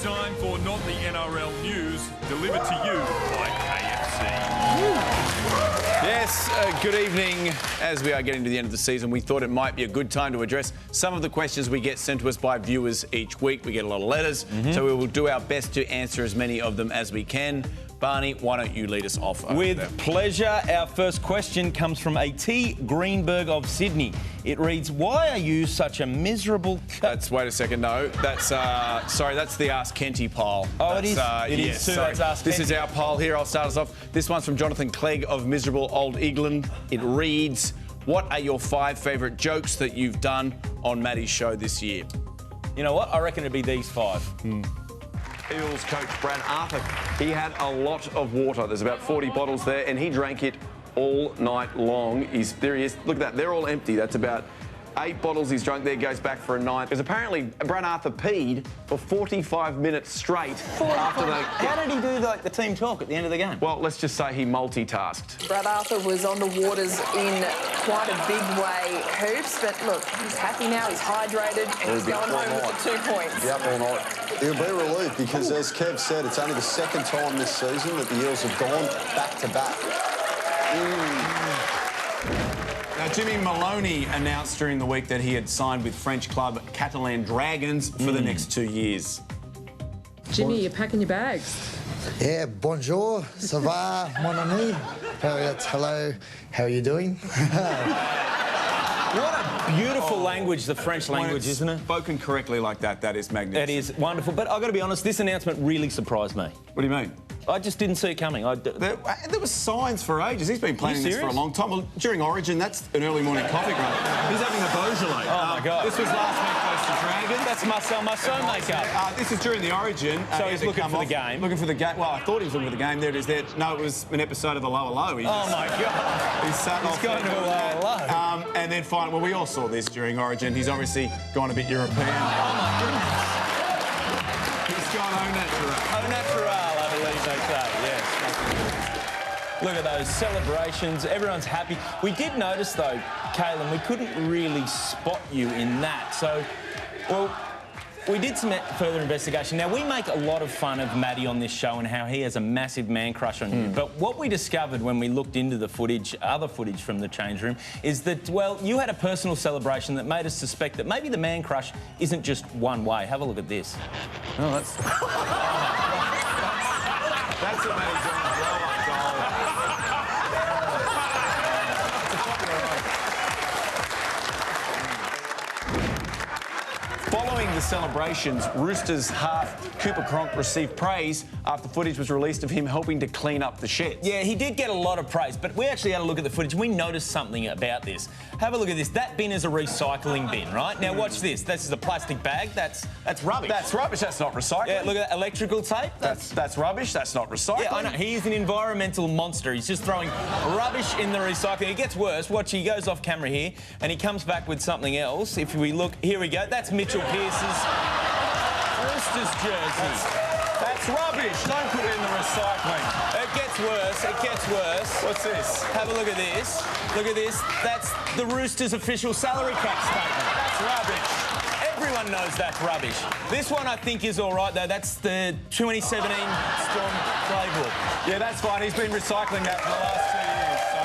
time for Not the NRL News, delivered to you by KFC. Yes, good evening. As we are getting to the end of the season, we thought it might be a good time to address some of the questions we get sent to us by viewers each week. We get a lot of letters, so we will do our best to answer as many of them as we can. Barney, why don't you lead us off? With pleasure. Our first question comes from A.T. Greenberg of Sydney. It reads, why are you such a miserable... Wait a second, no. That's, sorry, that's the Ask Kenty pile. Oh, it is? It is too, that's Ask This Kenty. is our pile here. I'll start us off. This one's from Jonathan Clegg of miserable Old England. It reads, what are your 5 favourite jokes that you've done on Matty's show this year? You know what? I reckon it'd be these 5. Eels coach Brad Arthur, he had a lot of water. There's about 40 bottles there, and he drank it all night long. There he is. Look at that. They're all empty. That's about 8 bottles he's drunk there. Goes back for a 9th. Because apparently Brad Arthur peed for 45 minutes straight after they... How did he do the team talk at the end of the game? Well, let's just say he multitasked. Brad Arthur was on the waters in quite a big way, Hoops, but look, he's happy now, he's hydrated, and he's going home with the 2 points. Yep, all night. He'll be relieved because, as Kev said, it's only the 2nd time this season that the Eels have gone back-to-back. Now, Jimmy Maloney announced during the week that he had signed with French club Catalan Dragons for the next 2 years. Jimmy, you're packing your bags. Yeah, bonjour, ça va, mon ami? Hello, how are you doing? What a beautiful language, the French language, isn't it? Spoken correctly like that, that is magnificent. It is wonderful. But I've got to be honest, this announcement really surprised me. What do you mean? I just didn't see it coming. There were signs for ages. He's been planning this for a long time. Well, during Origin, that's an early morning coffee run. He's having a Beaujolais. Oh, my God. This was last week close to Dragons. That's Marcel Marceau makeup. This is during the Origin. So he's looking for the game. Looking for the game. Well, I thought he was looking for the game. There it is there. No, it was an episode of The Lower Low. Oh, my God. He's gone to a Lower Low. And then finally, well, we all saw this during Origin. He's obviously gone a bit European. Oh, my goodness. He's gone au naturel. Au naturel, I believe they say, yes. Look at those celebrations. Everyone's happy. We did notice, though, Caelan, we couldn't really spot you in that. So, well, we did some further investigation. Now, we make a lot of fun of Matty on this show and how he has a massive man crush on you. But what we discovered when we looked into the footage, other footage from the change room, is that, well, you had a personal celebration that made us suspect that maybe the man crush isn't just one way. Have a look at this. Oh, that's... That's what Matty's doing. Following the celebrations, Roosters half Cooper Cronk received praise after footage was released of him helping to clean up the sheds. Yeah, he did get a lot of praise, but we actually had a look at the footage and we noticed something about this. Have a look at this. That bin is a recycling bin, right? Now watch this. This is a plastic bag. That's rubbish. That's rubbish. That's not recycling. Yeah, look at that electrical tape. That's rubbish. That's not recycling. Yeah, I know. He's an environmental monster. He's just throwing rubbish in the recycling. It gets worse. Watch, he goes off camera here and he comes back with something else. If we look, here we go. That's Mitchell Pearce's Roosters jersey. That's rubbish. Don't put it in the recycling. It gets worse. It gets worse. What's this? Have a look at this. Look at this. That's the Roosters' official salary cap statement. That's rubbish. Everyone knows that's rubbish. This one I think is all right, though. That's the 2017 Storm playbook. Yeah, that's fine. He's been recycling that for the last 2 years. So...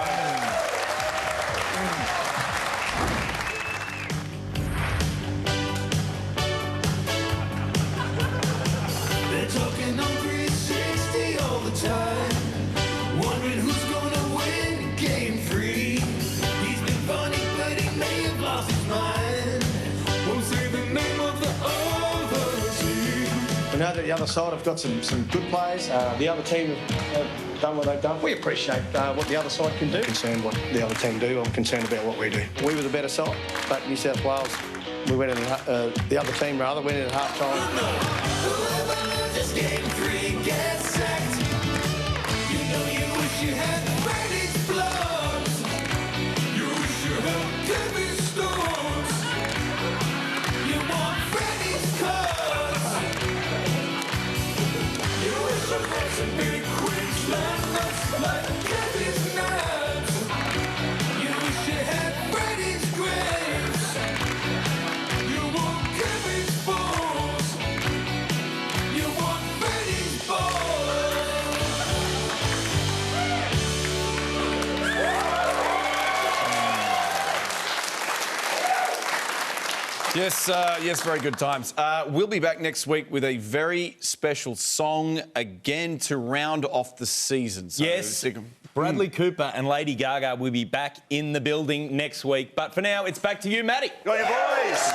They're talking on 360 all the time, wondering who's gonna win game 3. He's been funny, but he may have lost his mind. Won't say the name of the other team. We know that the other side have got some good players. The other team have done what they've done. We appreciate what the other side can do. I'm concerned what the other team do. I'm concerned about what we do. We were the better side, but New South Wales, we went in the other team rather went in at half time. Whoever loses game 3 gets sacked. You know you wish you had Brady's blood. You wish you had Kevin Stones. You want Freddie's cards. You wish you had some big Queensland nuts like Kevin's nuts. You wish you had Freddie's graves. You want Kevin's balls. You Yes, very good times. We'll be back next week with a very special song again to round off the season. So Yes, Bradley Cooper and Lady Gaga will be back in the building next week. But for now, it's back to you, Matty. Go ahead, boys.